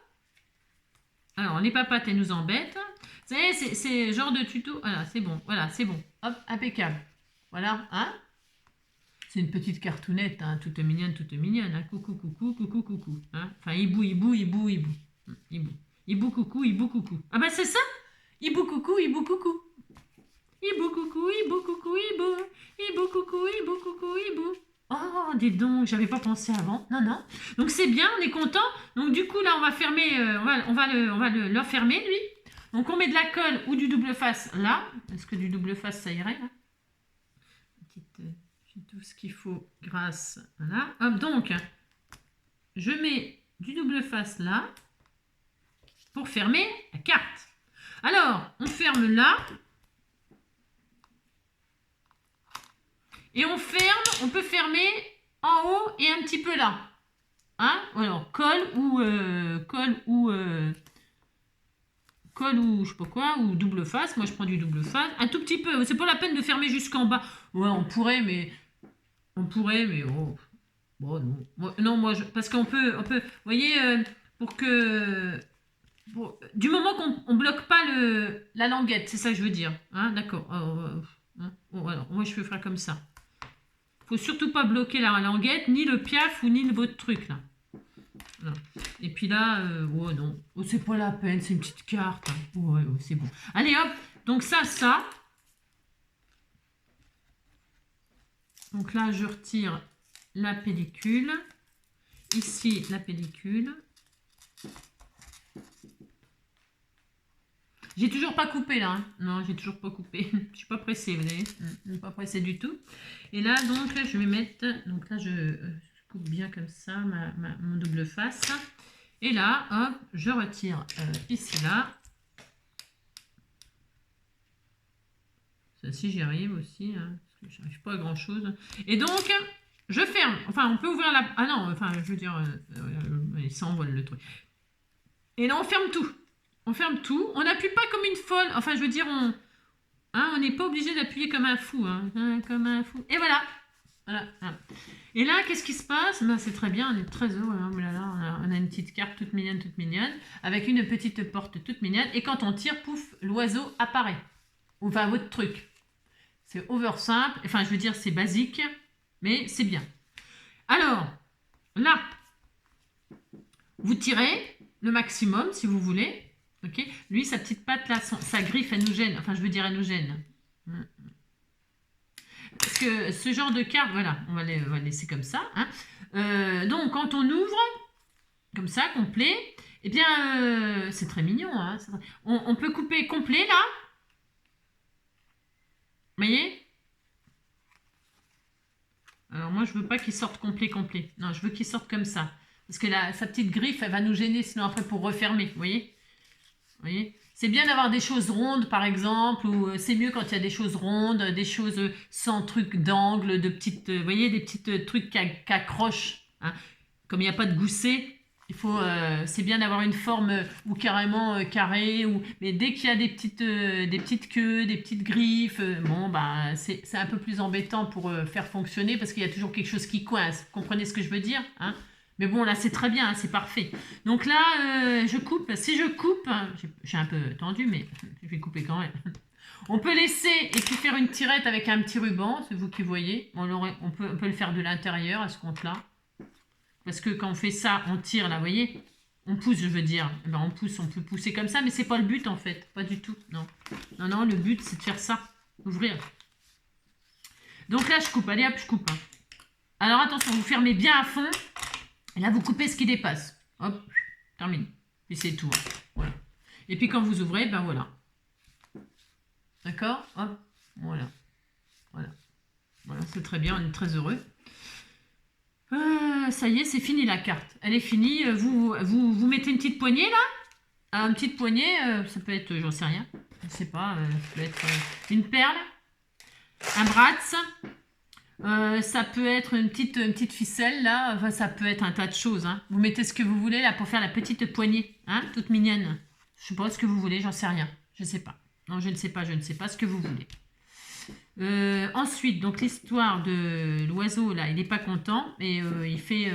Alors, les papates, elles nous embêtent. Vous savez, c'est genre de tuto. Voilà, c'est bon. Voilà, c'est bon. Hop, impeccable. Voilà, hein. C'est une petite cartounette, hein, toute mignonne, hein. Coucou, coucou, coucou, coucou. Hein. Enfin, hibou, hibou, hibou, hibou. Hibou. Hibou, coucou, hibou, coucou. Ah ben, c'est ça. Hibou, coucou, hibou, coucou. Hibou, coucou, hibou, coucou, hibou. Hibou, coucou, hibou, coucou, hibou. Oh, dis donc, j'avais pas pensé avant. Non, non. Donc, c'est bien, on est content. Donc, du coup, là, on va fermer, on va le fermer, lui. Donc, on met de la colle ou du double face là. Est-ce que du double face, ça irait, là? J'ai tout ce qu'il faut grâce. Voilà. Hop, donc, je mets du double face là pour fermer la carte. Alors, on ferme là. Et on ferme, on peut fermer en haut et un petit peu là. Hein? Alors, colle ou je sais pas quoi, ou double face. Moi, je prends du double face. Un tout petit peu. C'est pas la peine de fermer jusqu'en bas. Ouais, on pourrait, mais oh. Bon, non. Non, moi, parce qu'on peut, vous voyez, pour que... du moment qu'on ne bloque pas la languette, c'est ça que je veux dire. Hein? D'accord. Alors, moi, je peux faire comme ça. Faut surtout pas bloquer la languette, ni le piaf ou ni votre truc là. Voilà. Et puis là, oh non, oh, c'est pas la peine, c'est une petite carte. Hein. Ouais, c'est bon. Allez hop, donc ça. Donc là, je retire la pellicule. Ici, la pellicule. J'ai toujours pas coupé là. Hein. Non, j'ai toujours pas coupé. Je suis pas pressée, vous voyez. Je suis pas pressée du tout. Et là, donc, je vais mettre... Donc là, je coupe bien comme ça mon double face. Et là, hop, je retire ici, là. Ça, si j'y arrive aussi, hein, parce que j'arrive pas à grand chose. Et donc, je ferme. Enfin, on peut ouvrir la... Ah non, enfin, je veux dire, ça envole le truc. Et là, on ferme tout. On ferme tout. On n'appuie pas comme une folle. Enfin, je veux dire, on n'est pas obligé d'appuyer comme un fou. Hein, comme un fou. Et voilà. Voilà. Et là, qu'est-ce qui se passe? Ben, c'est très bien, on est très heureux. Hein. Là, on a une petite carte toute mignonne, avec une petite porte toute mignonne. Et quand on tire, pouf, l'oiseau apparaît. Enfin, votre truc. C'est over simple. Enfin, je veux dire, c'est basique, mais c'est bien. Alors, là, vous tirez le maximum, si vous voulez. Ok. Lui, sa petite patte, là, sa griffe, elle nous gêne. Enfin, je veux dire, elle nous gêne. Parce que ce genre de carte, voilà, on va laisser comme ça. Hein. Donc, quand on ouvre, comme ça, complet, eh bien, c'est très mignon. Hein, on peut couper complet, là. Vous voyez? Alors, moi, je veux pas qu'il sorte complet. Non, je veux qu'il sorte comme ça. Parce que sa petite griffe, elle va nous gêner, sinon après, pour refermer. Vous voyez? C'est bien d'avoir des choses rondes, par exemple, ou c'est mieux quand il y a des choses rondes, des choses sans truc d'angle, de petites, vous voyez, des petits trucs qui accrochent. Hein. Comme il n'y a pas de gousset, c'est bien d'avoir une forme ou carrément carrée, mais dès qu'il y a des petites queues, des petites griffes, bon, bah, c'est un peu plus embêtant pour faire fonctionner parce qu'il y a toujours quelque chose qui coince. Vous comprenez ce que je veux dire, hein? Mais bon, là, c'est très bien, hein, c'est parfait. Donc là, je coupe. Si je coupe, j'ai un peu tendu, mais je vais couper quand même. On peut laisser et puis faire une tirette avec un petit ruban, c'est vous qui voyez. On peut le faire de l'intérieur à ce compte-là. Parce que quand on fait ça, on tire, là, vous voyez. On pousse, je veux dire. Eh ben, on peut pousser comme ça, mais c'est pas le but, en fait. Pas du tout, non. Non, le but, c'est de faire ça. Ouvrir. Donc là, je coupe. Allez, hop, je coupe. Hein. Alors, attention, vous fermez bien à fond. Et là, vous coupez ce qui dépasse. Hop, terminé. Et c'est tout. Hein. Voilà. Et puis, quand vous ouvrez, ben voilà. D'accord? Hop, voilà. Voilà, c'est très bien, on est très heureux. Ça y est, c'est fini la carte. Elle est finie. Vous mettez une petite poignée, là. Une petite poignée, ça peut être, j'en sais rien. Je ne sais pas, ça peut être une perle, un bratz. Ça peut être une petite ficelle là, enfin, ça peut être un tas de choses. Hein. Vous mettez ce que vous voulez là pour faire la petite poignée, hein, toute mignonne. Je sais pas ce que vous voulez, j'en sais rien. Je sais pas. Non, je ne sais pas ce que vous voulez. Ensuite, donc l'histoire de l'oiseau là, il n'est pas content et il fait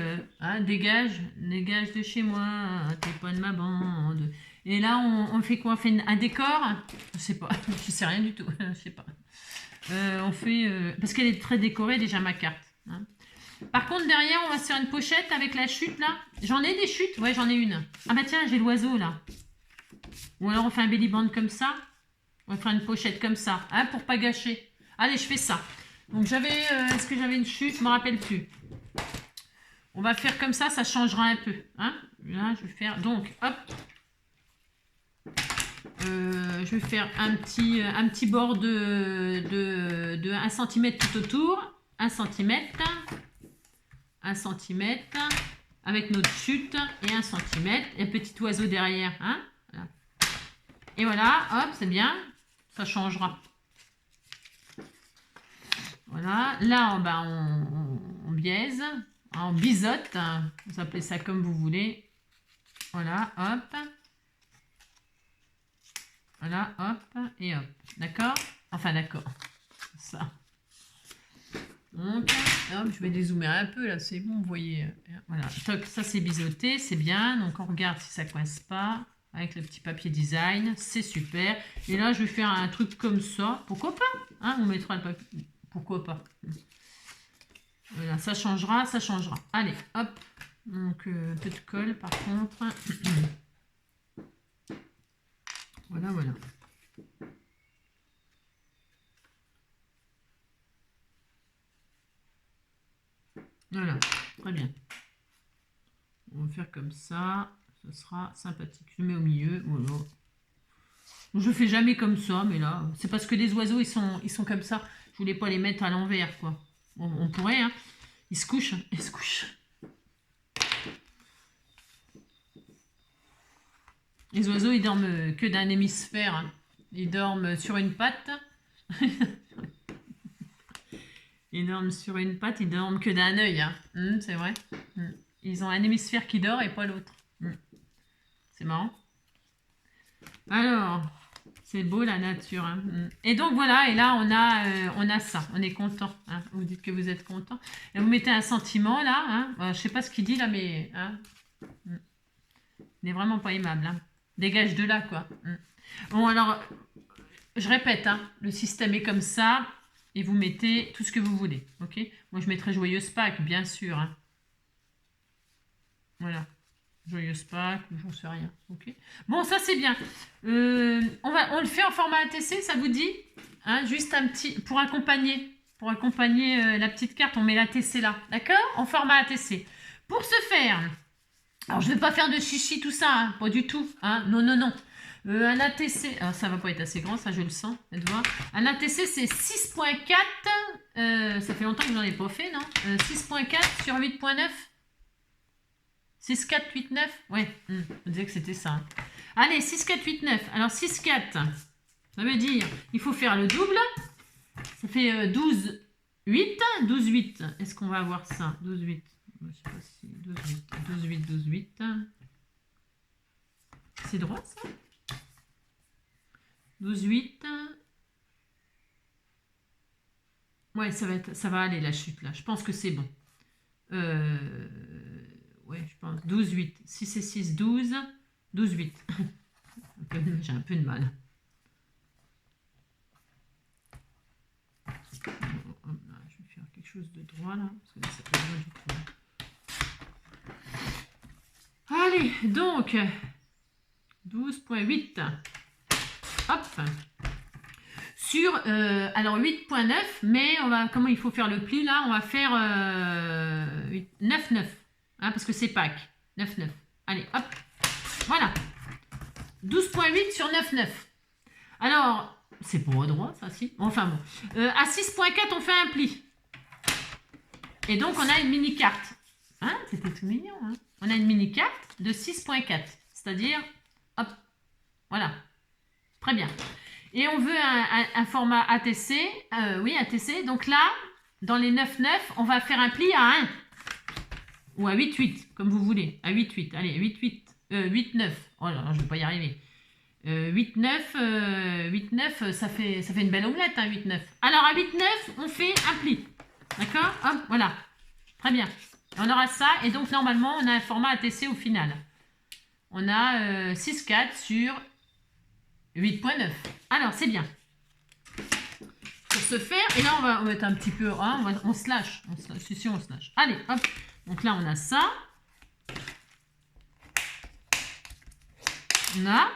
dégage de chez moi, t'es pas de ma bande. Et là, on fait quoi? On fait un décor? Je sais pas, je sais rien du tout, je sais pas. On fait... parce qu'elle est très décorée déjà ma carte. Hein. Par contre derrière on va se faire une pochette avec la chute là. J'en ai des chutes, ouais j'en ai une. Ah bah tiens j'ai l'oiseau là. Ou alors on fait un belly band comme ça. On va faire une pochette comme ça, hein, pour pas gâcher. Allez je fais ça. Donc est-ce que j'avais une chute? Je me rappelle plus. On va faire comme ça changera un peu. Hein. Là je vais faire, donc hop. Je vais faire un petit bord de 1 cm tout autour, 1 cm, 1 cm, avec notre chute, et 1 cm, et un petit oiseau derrière. Hein, voilà. Et voilà, hop, c'est bien, ça changera. Voilà, là on biaise, on biseaute, vous appelez ça comme vous voulez. Voilà, hop. Voilà, hop, et hop. D'accord? Enfin, d'accord. Ça. Donc, hop, je vais dézoomer un peu, là, c'est bon, vous voyez. Voilà, toc, ça c'est biseauté, c'est bien. Donc, on regarde si ça coince pas. Avec le petit papier design, c'est super. Et là, je vais faire un truc comme ça. Pourquoi pas? Hein, on mettra le papier. Pourquoi pas? Voilà, ça changera, ça changera. Allez, hop. Donc, un peu de colle, par contre. Voilà, voilà. Voilà, très bien. On va faire comme ça, ce sera sympathique. Je mets au milieu, voilà. Je fais jamais comme ça, mais là, c'est parce que les oiseaux, ils sont comme ça. Je voulais pas les mettre à l'envers, quoi. On pourrait, hein. Ils se couchent, ils se couchent. Les oiseaux, ils dorment que d'un hémisphère, hein. Ils dorment sur une patte. Ils dorment sur une patte, ils dorment que d'un œil, hein. C'est vrai. Ils ont un hémisphère qui dort et pas l'autre. C'est marrant. Alors, c'est beau la nature, hein. Et donc voilà, et là on a ça, on est content, hein. Vous dites que vous êtes content. Et vous mettez un sentiment là, hein. Je sais pas ce qu'il dit là, mais hein. Il n'est vraiment pas aimable, hein. Dégage de là, quoi. Bon, alors, je répète, hein, le système est comme ça, et vous mettez tout ce que vous voulez, ok? Moi, je mettrai Joyeuse Pâques, bien sûr, hein. Voilà. Joyeuse Pâques, j'en sais rien, ok? Bon, ça, c'est bien. On le fait en format ATC, ça vous dit? Hein, juste un petit... Pour accompagner la petite carte, on met l'ATC là, d'accord? En format ATC. Pour ce faire... Alors, je ne vais pas faire de chichi, tout ça, hein, pas du tout. Hein, non, non, non. Un ATC, alors ça va pas être assez grand, ça je le sens. Un ATC, c'est 6.4. Ça fait longtemps que je n'en ai pas fait, non? 6.4 sur 8.9. 6, 4, 8, 9. Ouais, on disait que c'était ça. Hein. Allez, 6, 4, 8, 9. Alors, 6, 4, ça veut dire il faut faire le double. Ça fait 12, 8. 12, 8. Est-ce qu'on va avoir ça? 12, 8. Je sais pas si 12, 8, 12, 8, 12, 8. C'est droit ça? 12, 8. Ouais, ça va aller la chute là. Je pense que c'est bon. Ouais, je pense. 12, 8. 6 et 6, 12. 12, 8. J'ai un peu de mal. Je vais faire quelque chose de droit là. Parce que là, ça peut pas du tout. Allez, donc 12.8. Hop. Sur, alors 8.9, mais on va, comment il faut faire le pli là? On va faire 9.9. Hein, parce que c'est Pâques. 9.9. Allez, hop. Voilà. 12.8 sur 9.9. Alors, c'est pas au droit ça, si. Enfin bon. À 6.4, on fait un pli. Et donc, on a une mini-carte. Hein, c'était tout mignon, hein. On a une mini-carte de 6.4. C'est-à-dire, hop, voilà. Très bien. Et on veut un format ATC. Oui, ATC. Donc là, dans les 9.9, on va faire un pli à 1. Ou à 8.8, comme vous voulez. À 8.8. Allez, 8.8. 8.9. Oh là là, je ne vais pas y arriver. 8.9, 8.9, ça fait une belle omelette, hein, 8.9. Alors, à 8.9, on fait un pli. D'accord? Hop, voilà. Très bien. On aura ça. Et donc, normalement, on a un format ATC au final. On a 6.4 sur 8.9. Alors, c'est bien. Pour ce faire, et là, on va mettre un petit peu... Hein, on se lâche. Si, on se lâche. Allez, hop. Donc là, on a ça. Là.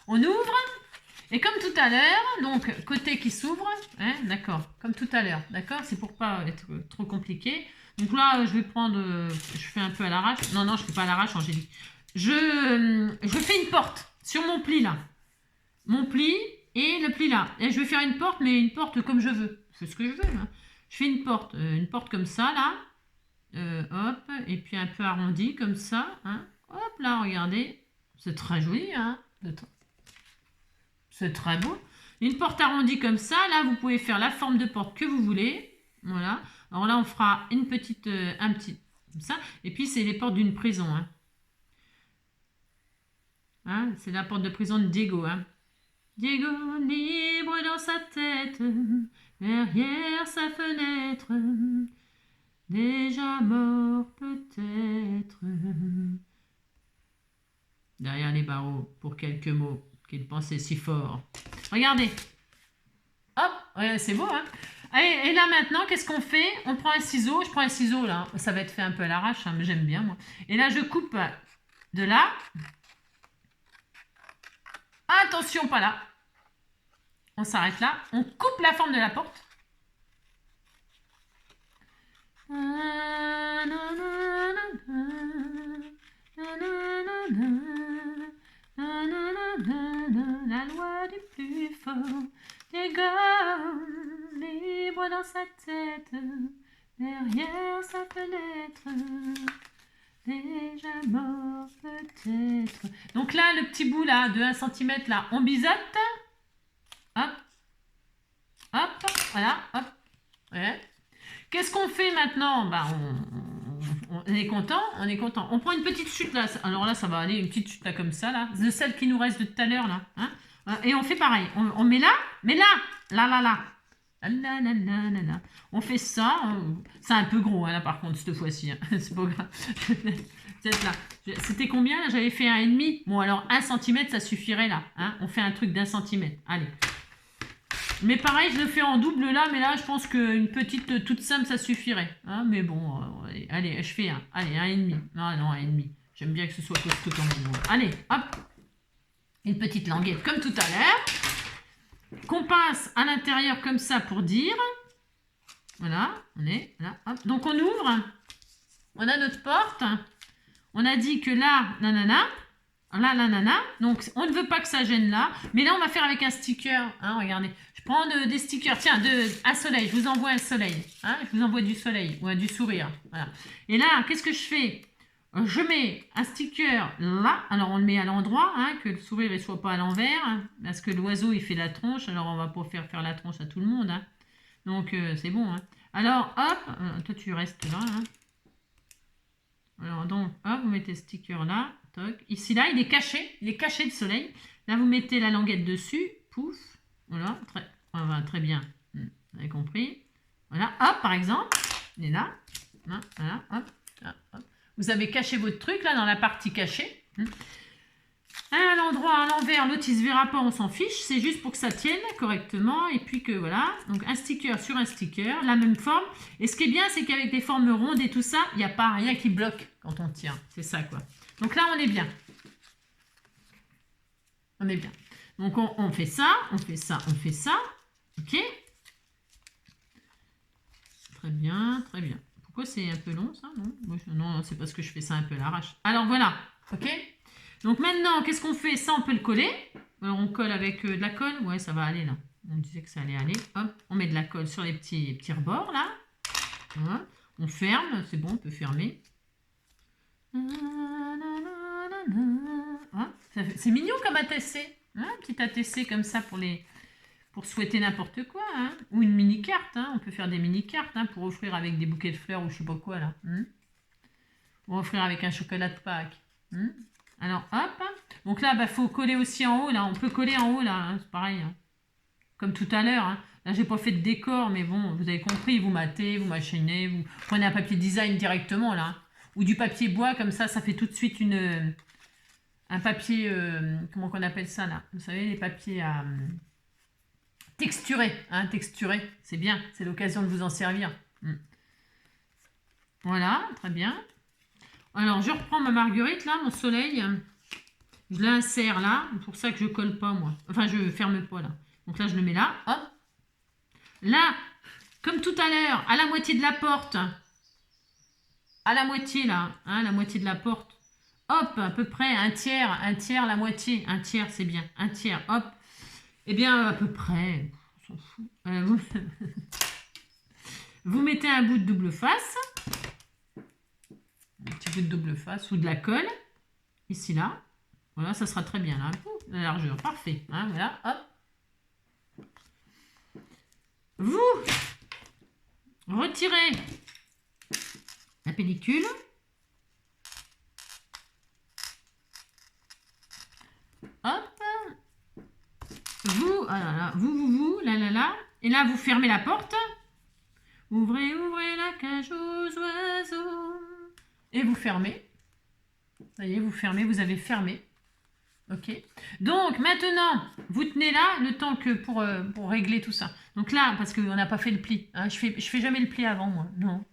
On ouvre. Et comme tout à l'heure, donc, côté qui s'ouvre. Hein, d'accord. Comme tout à l'heure. D'accord? C'est pour pas être trop compliqué. Donc là, je vais prendre... je fais un peu à l'arrache. Non, non, je ne fais pas à l'arrache, Angélique. Je fais une porte sur mon pli, là. Mon pli et le pli là. Et je vais faire une porte, mais une porte comme je veux. Je fais ce que je veux. Hein. Je fais une porte comme ça, là. Hop, et puis un peu arrondi, comme ça. Hein. Hop, là, regardez. C'est très joli, hein. C'est très beau. Une porte arrondie comme ça. Là, vous pouvez faire la forme de porte que vous voulez. Voilà. Alors là, on fera une petite, un petit, comme ça. Et puis, c'est les portes d'une prison. Hein. Hein, c'est la porte de prison de Diego. Hein. Diego libre dans sa tête, derrière sa fenêtre, déjà mort peut-être. Derrière les barreaux, pour quelques mots qu'il pensait si fort. Regardez. Hop, ouais, c'est beau, hein. Allez, et là maintenant, qu'est-ce qu'on fait? On prend un ciseau, je prends un ciseau là, ça va être fait un peu à l'arrache, hein, mais j'aime bien moi. Et là, je coupe de là. Attention, pas là. On s'arrête là. On coupe la forme de la porte. la loi du plus fort. Des gommes libres dans sa tête, derrière sa fenêtre, déjà mort peut-être. Donc là, le petit bout là, de 1 cm là, on biseaute. Hop, hop, voilà, hop. Ouais. Qu'est-ce qu'on fait maintenant? Bah, on est content, on est content. On prend une petite chute là. Alors là, ça va aller, une petite chute là comme ça, là. De celle qui nous reste de tout à l'heure, là. Hein, et on fait pareil. On met là, mais là, là, là, là. Là, là, là, là, là. On fait ça. C'est un peu gros, hein, là, par contre, cette fois-ci. Hein. C'est pas grave. Là. C'était combien? J'avais fait 1,5. Bon, alors 1 cm, ça suffirait là. Hein. On fait un truc d'1 cm. Allez. Mais pareil, je le fais en double là, mais là, je pense qu'une petite toute simple, ça suffirait. Hein, mais bon, allez, je fais un. Allez, 1,5. Non, non, 1,5. J'aime bien que ce soit tout en même. Allez, hop. Une petite languette comme tout à l'heure. Qu'on passe à l'intérieur comme ça pour dire. Voilà, on est là, hop. Donc, on ouvre. On a notre porte. On a dit que là, nanana. Là, nanana. Donc, on ne veut pas que ça gêne là. Mais là, on va faire avec un sticker. Hein, regardez. Je prends des stickers. Tiens, un soleil. Je vous envoie un soleil. Hein, je vous envoie du soleil ou du sourire. Voilà. Et là, qu'est-ce que je fais? Je mets un sticker là. Alors, on le met à l'endroit, hein, que le sourire ne soit pas à l'envers. Hein, parce que l'oiseau, il fait la tronche. Alors, on va pas faire la tronche à tout le monde. Hein. Donc, c'est bon. Hein. Alors, hop. Toi, tu restes là. Hein. Alors, donc, hop, vous mettez le sticker là. Toc. Ici, là, il est caché. Il est caché le soleil. Là, vous mettez la languette dessus. Pouf. Voilà. Très bien. Vous avez compris. Voilà. Hop, par exemple. Il est là. Voilà. Hop. Hop. Vous avez caché votre truc, là, dans la partie cachée. À l'endroit, à l'envers, l'autre, il se verra pas, on s'en fiche. C'est juste pour que ça tienne correctement. Et puis que, voilà. Donc, un sticker sur un sticker. La même forme. Et ce qui est bien, c'est qu'avec des formes rondes et tout ça, il n'y a pas rien qui bloque quand on tient. C'est ça, quoi. Donc là, on est bien. On est bien. Donc, on fait ça, on fait ça, on fait ça. OK? Très bien, très bien. Pourquoi c'est un peu long, ça? Non, c'est parce que je fais ça un peu à l'arrache. Alors, voilà. OK? Donc, maintenant, qu'est-ce qu'on fait? Ça, on peut le coller. Alors, on colle avec de la colle. Ouais, ça va aller, là. On disait que ça allait aller. Hop, on met de la colle sur les petits rebords, là. Voilà. On ferme. C'est bon, on peut fermer. Hein, c'est mignon comme ATC. Hein, petit ATC comme ça pour souhaiter n'importe quoi. Hein, ou une mini-carte. Hein, on peut faire des mini-cartes hein, pour offrir avec des bouquets de fleurs ou je sais pas quoi là. Ou offrir avec un chocolat de Pâques. Alors hop. Donc là, bah, faut coller aussi en haut. Là, on peut coller en haut là. Hein, c'est pareil. Hein, comme tout à l'heure. Hein. Là, j'ai pas fait de décor, mais bon, vous avez compris. Vous matez, vous machinez, vous prenez un papier design directement là. Ou du papier bois, comme ça fait tout de suite un papier, comment qu'on appelle ça là? Vous savez, les papiers à texturer, hein, texturer, c'est bien, c'est l'occasion de vous en servir. Voilà, très bien. Alors, je reprends ma marguerite là, mon soleil, je l'insère là, c'est pour ça que je colle pas moi, enfin je ferme pas là. Donc là, je le mets là, hop. Là, comme tout à l'heure, à la moitié de la porte, à la moitié là, hein, la moitié de la porte. Hop, à peu près un tiers, la moitié. Un tiers, c'est bien. Un tiers, hop. Eh bien, à peu près, on s'en fout. Vous mettez un bout de double face. Un petit bout de double face ou de la colle. Ici, là. Voilà, ça sera très bien là. La largeur, parfait. Hein, voilà, hop. Vous retirez la pellicule. Hop. Vous, ah là là, vous, là. Et là, vous fermez la porte. Ouvrez la cage aux oiseaux. Et vous fermez. Ça y est, vous fermez, vous avez fermé. OK. Donc, maintenant, vous tenez là le temps que pour régler tout ça. Donc là, parce qu'on n'a pas fait le pli. Hein, je fais jamais le pli avant, moi. Non.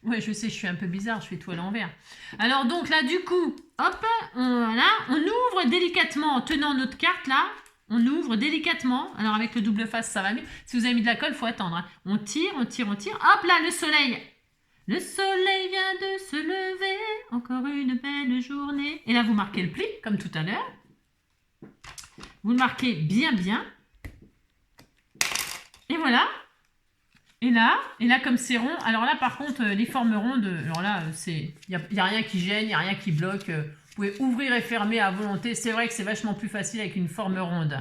Ouais, je sais, je suis un peu bizarre, je fais tout à l'envers. Alors donc là, du coup, hop, on ouvre délicatement en tenant notre carte là. On ouvre délicatement. Alors avec le double face, ça va mieux. Si vous avez mis de la colle, il faut attendre. Hein. On tire. Hop là, le soleil. Le soleil vient de se lever. Encore une belle journée. Et là, vous marquez le pli, comme tout à l'heure. Vous le marquez bien. Et voilà. Et là, comme c'est rond, alors là, par contre, les formes rondes, alors là, il n'y a rien qui gêne, il n'y a rien qui bloque. Vous pouvez ouvrir et fermer à volonté. C'est vrai que c'est vachement plus facile avec une forme ronde.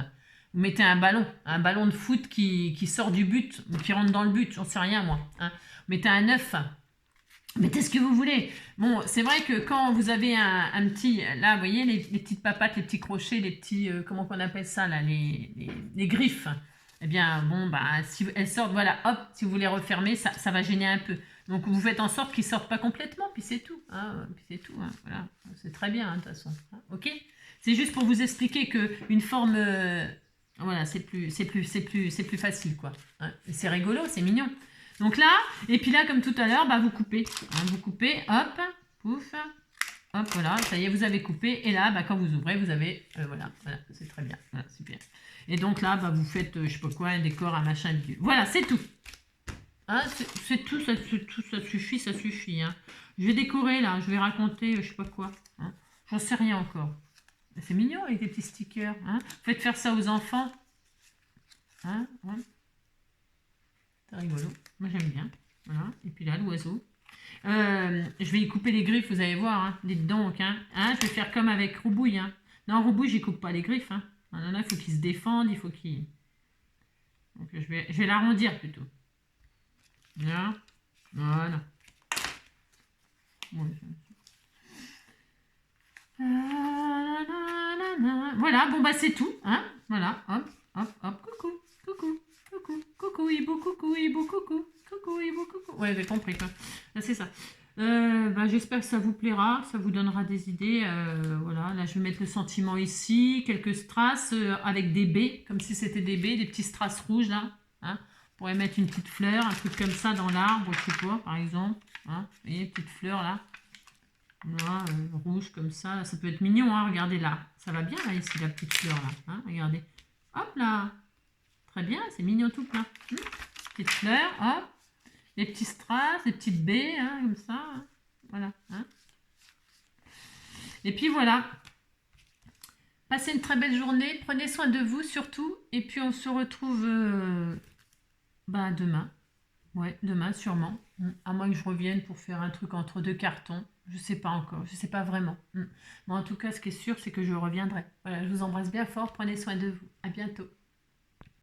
Vous mettez un ballon de foot qui sort du but, qui rentre dans le but, j'en sais rien, moi. Hein. Vous mettez un œuf. Mettez ce que vous voulez. Bon, c'est vrai que quand vous avez un petit... Là, vous voyez, les petites papates, les petits crochets, les petits... comment qu'on appelle ça, là, les griffes. Eh bien, bon, bah, si elles sortent, voilà, hop, si vous les refermez, ça va gêner un peu. Donc, vous faites en sorte qu'ils ne sortent pas complètement, puis c'est tout. Hein, puis c'est tout, hein, voilà. C'est très bien, hein, de toute façon. Hein, ok. C'est juste pour vous expliquer qu'une forme... voilà, c'est plus facile, quoi. Hein, c'est rigolo, c'est mignon. Donc là, et puis là, comme tout à l'heure, bah, vous coupez. Hein, vous coupez, hop, pouf, hop, voilà, ça y est, vous avez coupé. Et là, bah, quand vous ouvrez, vous avez... voilà, c'est très bien. Voilà, super. Et donc là, bah, vous faites, je sais pas quoi, un décor, un machin. Voilà, c'est tout. Hein, c'est tout, ça suffit. Hein. Je vais décorer, là, je vais raconter, je sais pas quoi. Hein. J'en sais rien encore. C'est mignon avec des petits stickers. Hein. Faites faire ça aux enfants. Hein, ouais. C'est rigolo. Moi, j'aime bien. Voilà. Et puis là, l'oiseau. Je vais y couper les griffes, vous allez voir. Hein. Dites donc. Hein. Hein, je vais faire comme avec Roubouille. Hein. Non, Roubouille, j'y coupe pas les griffes. Hein. Non, il faut qu'il se défende. Il faut qu'il... Donc, je vais l'arrondir plutôt. Là. Voilà. Voilà, bon, bah, c'est tout. Hein. Voilà. Hop, hop, hop. Coucou, coucou. Coucou, hibou, coucou, hibou, coucou. Coucou, hibou, coucou. Ouais, j'ai compris, quoi. C'est ça. Bah, j'espère que ça vous plaira, ça vous donnera des idées. Voilà, là, je vais mettre le sentiment ici, quelques strass avec des baies, comme si c'était des baies, des petits strass rouges, là. Hein. On pourrait mettre une petite fleur, un truc comme ça dans l'arbre, je sais pas, par exemple. Hein. Vous voyez, petite fleur, là. Voilà, rouge, comme ça. Là, ça peut être mignon, hein. Regardez là. Ça va bien, là, ici, la petite fleur, là. Hein. Regardez. Hop, là. Très bien, c'est mignon tout plein. Petite fleur, hop. Les petits strass, les petites baies, hein, comme ça. Hein. Voilà. Hein. Et puis voilà. Passez une très belle journée. Prenez soin de vous surtout. Et puis on se retrouve bah, demain. Ouais, demain sûrement. À moins que je revienne pour faire un truc entre deux cartons. Je ne sais pas encore. Je ne sais pas vraiment. Mais en tout cas, ce qui est sûr, c'est que je reviendrai. Voilà, je vous embrasse bien fort. Prenez soin de vous. À bientôt.